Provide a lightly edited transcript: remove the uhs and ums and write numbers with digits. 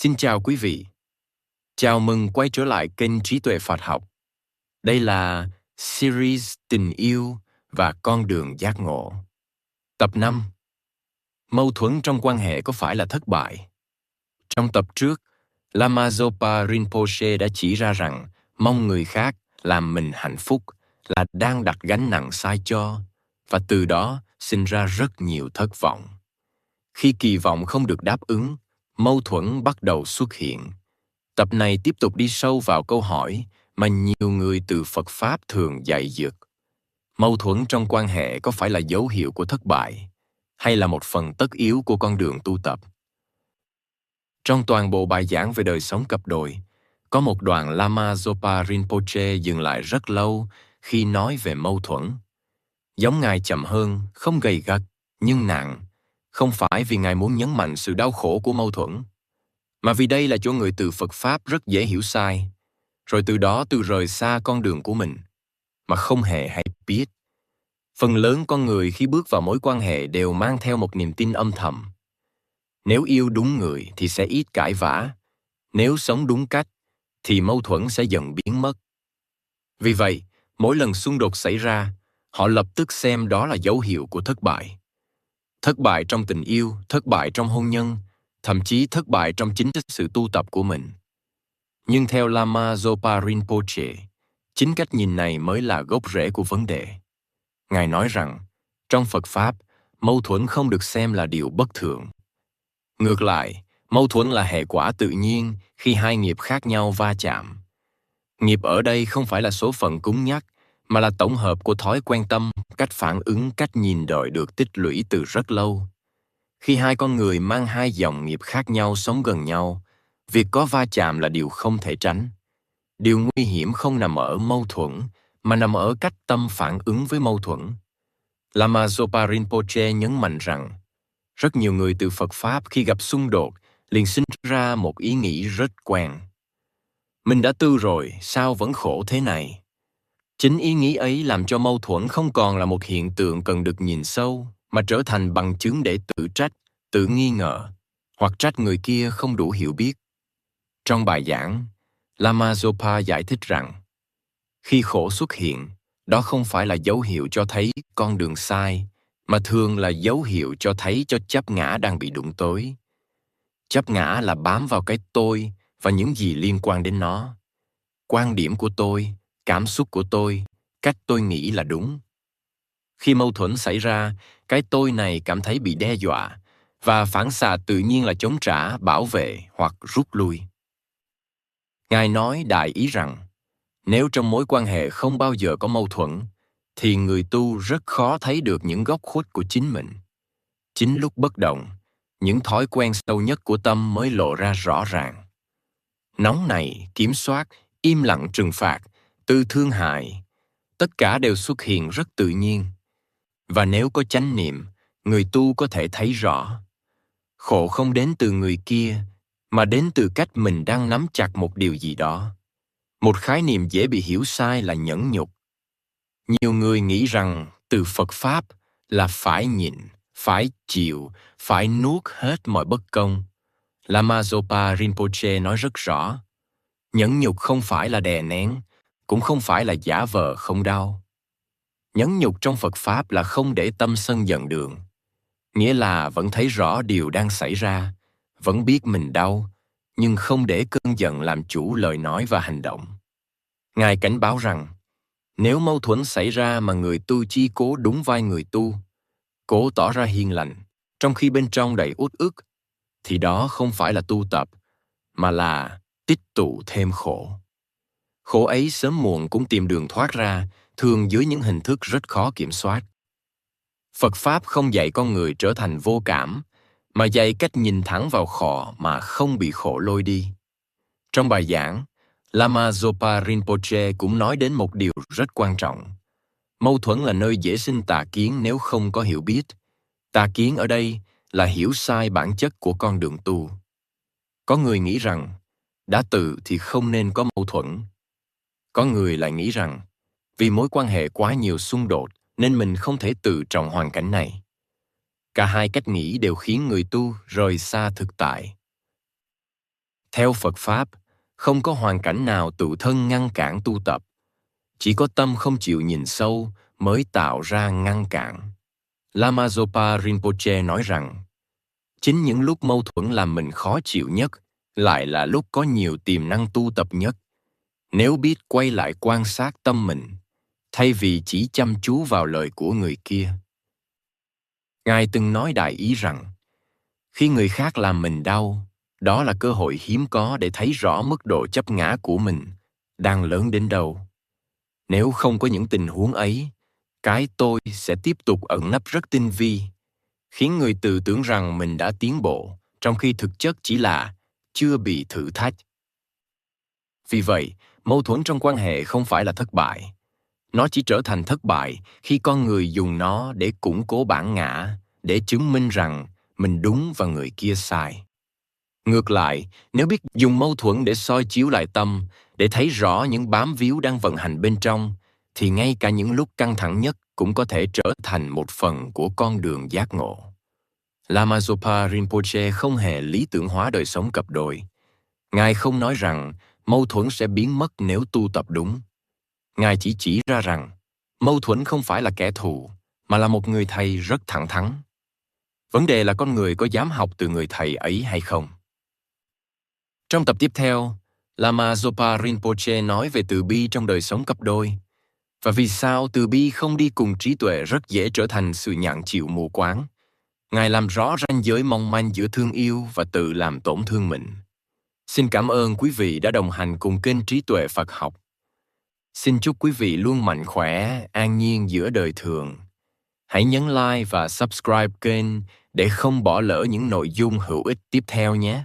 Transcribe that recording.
Xin chào quý vị. Chào mừng quay trở lại kênh Trí tuệ Phật học. Đây là series Tình yêu và con đường giác ngộ. Tập 5. Mâu thuẫn trong quan hệ có phải là thất bại? Trong tập trước, Lama Zopa Rinpoche đã chỉ ra rằng mong người khác làm mình hạnh phúc là đang đặt gánh nặng sai cho, và từ đó sinh ra rất nhiều thất vọng. Khi kỳ vọng không được đáp ứng, mâu thuẫn bắt đầu xuất hiện. Tập này tiếp tục đi sâu vào câu hỏi mà nhiều người từ Phật Pháp thường dạy dược. Mâu thuẫn trong quan hệ có phải là dấu hiệu của thất bại, hay là một phần tất yếu của con đường tu tập? Trong toàn bộ bài giảng về đời sống cặp đôi, có một đoạn Lama Zopa Rinpoche dừng lại rất lâu khi nói về mâu thuẫn. Giống Ngài chậm hơn, không gay gắt, nhưng nặng, không phải vì Ngài muốn nhấn mạnh sự đau khổ của mâu thuẫn, mà vì đây là chỗ người từ Phật Pháp rất dễ hiểu sai, rồi từ đó từ rời xa con đường của mình, mà không hề hay biết. Phần lớn con người khi bước vào mối quan hệ đều mang theo một niềm tin âm thầm. Nếu yêu đúng người thì sẽ ít cãi vã. Nếu sống đúng cách thì mâu thuẫn sẽ dần biến mất. Vì vậy, mỗi lần xung đột xảy ra, họ lập tức xem đó là dấu hiệu của thất bại. Thất bại trong tình yêu, thất bại trong hôn nhân, thậm chí thất bại trong chính sự tu tập của mình. Nhưng theo Lama Zopa Rinpoche, chính cách nhìn này mới là gốc rễ của vấn đề. Ngài nói rằng, trong Phật Pháp, mâu thuẫn không được xem là điều bất thường. Ngược lại, mâu thuẫn là hệ quả tự nhiên khi hai nghiệp khác nhau va chạm. Nghiệp ở đây không phải là số phận cứng nhắc, mà là tổng hợp của thói quen tâm, cách phản ứng, cách nhìn đời được tích lũy từ rất lâu. Khi hai con người mang hai dòng nghiệp khác nhau sống gần nhau, việc có va chạm là điều không thể tránh. Điều nguy hiểm không nằm ở mâu thuẫn, mà nằm ở cách tâm phản ứng với mâu thuẫn. Lama Zopa Rinpoche nhấn mạnh rằng, rất nhiều người từ Phật Pháp khi gặp xung đột liền sinh ra một ý nghĩ rất quen. Mình đã tu rồi, sao vẫn khổ thế này? Chính ý nghĩ ấy làm cho mâu thuẫn không còn là một hiện tượng cần được nhìn sâu, mà trở thành bằng chứng để tự trách, tự nghi ngờ, hoặc trách người kia không đủ hiểu biết. Trong bài giảng, Lama Zopa giải thích rằng, khi khổ xuất hiện, đó không phải là dấu hiệu cho thấy con đường sai, mà thường là dấu hiệu cho thấy cho chấp ngã đang bị đụng tới. Chấp ngã là bám vào cái tôi và những gì liên quan đến nó. Quan điểm của tôi, cảm xúc của tôi, cách tôi nghĩ là đúng. Khi mâu thuẫn xảy ra, cái tôi này cảm thấy bị đe dọa, và phản xạ tự nhiên là chống trả, bảo vệ hoặc rút lui. Ngài nói đại ý rằng, nếu trong mối quan hệ không bao giờ có mâu thuẫn, thì người tu rất khó thấy được những góc khuất của chính mình. Chính lúc bất động, những thói quen sâu nhất của tâm mới lộ ra rõ ràng. Nóng nảy, kiểm soát, im lặng trừng phạt, tư thương hại, tất cả đều xuất hiện rất tự nhiên. Và nếu có chánh niệm, người tu có thể thấy rõ. Khổ không đến từ người kia, mà đến từ cách mình đang nắm chặt một điều gì đó. Một khái niệm dễ bị hiểu sai là nhẫn nhục. Nhiều người nghĩ rằng từ Phật Pháp là phải nhịn, phải chịu, phải nuốt hết mọi bất công. Lama Zopa Rinpoche nói rất rõ, nhẫn nhục không phải là đè nén, cũng không phải là giả vờ không đau. Nhẫn nhục trong Phật Pháp là không để tâm sân giận đường, nghĩa là vẫn thấy rõ điều đang xảy ra, vẫn biết mình đau, nhưng không để cơn giận làm chủ lời nói và hành động. Ngài cảnh báo rằng, nếu mâu thuẫn xảy ra mà người tu chi cố đúng vai người tu, cố tỏ ra hiền lành, trong khi bên trong đầy uất ức, thì đó không phải là tu tập, mà là tích tụ thêm khổ. Khổ ấy sớm muộn cũng tìm đường thoát ra, thường dưới những hình thức rất khó kiểm soát. Phật Pháp không dạy con người trở thành vô cảm, mà dạy cách nhìn thẳng vào khổ mà không bị khổ lôi đi. Trong bài giảng, Lama Zopa Rinpoche cũng nói đến một điều rất quan trọng. Mâu thuẫn là nơi dễ sinh tà kiến nếu không có hiểu biết. Tà kiến ở đây là hiểu sai bản chất của con đường tu. Có người nghĩ rằng, đã tự thì không nên có mâu thuẫn. Có người lại nghĩ rằng, vì mối quan hệ quá nhiều xung đột nên mình không thể tự trong hoàn cảnh này. Cả hai cách nghĩ đều khiến người tu rời xa thực tại. Theo Phật Pháp, không có hoàn cảnh nào tự thân ngăn cản tu tập. Chỉ có tâm không chịu nhìn sâu mới tạo ra ngăn cản. Lama Zopa Rinpoche nói rằng, chính những lúc mâu thuẫn làm mình khó chịu nhất, lại là lúc có nhiều tiềm năng tu tập nhất. Nếu biết quay lại quan sát tâm mình, thay vì chỉ chăm chú vào lời của người kia. Ngài từng nói đại ý rằng, khi người khác làm mình đau, đó là cơ hội hiếm có để thấy rõ mức độ chấp ngã của mình đang lớn đến đâu. Nếu không có những tình huống ấy, cái tôi sẽ tiếp tục ẩn nấp rất tinh vi, khiến người tự tưởng rằng mình đã tiến bộ, trong khi thực chất chỉ là chưa bị thử thách. Vì vậy, mâu thuẫn trong quan hệ không phải là thất bại. Nó chỉ trở thành thất bại khi con người dùng nó để củng cố bản ngã, để chứng minh rằng mình đúng và người kia sai. Ngược lại, nếu biết dùng mâu thuẫn để soi chiếu lại tâm, để thấy rõ những bám víu đang vận hành bên trong, thì ngay cả những lúc căng thẳng nhất cũng có thể trở thành một phần của con đường giác ngộ. Lama Zopa Rinpoche không hề lý tưởng hóa đời sống cặp đôi. Ngài không nói rằng mâu thuẫn sẽ biến mất nếu tu tập đúng. Ngài chỉ ra rằng mâu thuẫn không phải là kẻ thù, mà là một người thầy rất thẳng thắn. Vấn đề là con người có dám học từ người thầy ấy hay không. Trong tập tiếp theo, Lama Zopa Rinpoche nói về từ bi trong đời sống cặp đôi và vì sao từ bi không đi cùng trí tuệ rất dễ trở thành sự nhẫn chịu mù quáng. Ngài làm rõ ranh giới mong manh giữa thương yêu và tự làm tổn thương mình. Xin cảm ơn quý vị đã đồng hành cùng kênh Trí Tuệ Phật Học. Xin chúc quý vị luôn mạnh khỏe, an nhiên giữa đời thường. Hãy nhấn like và subscribe kênh để không bỏ lỡ những nội dung hữu ích tiếp theo nhé.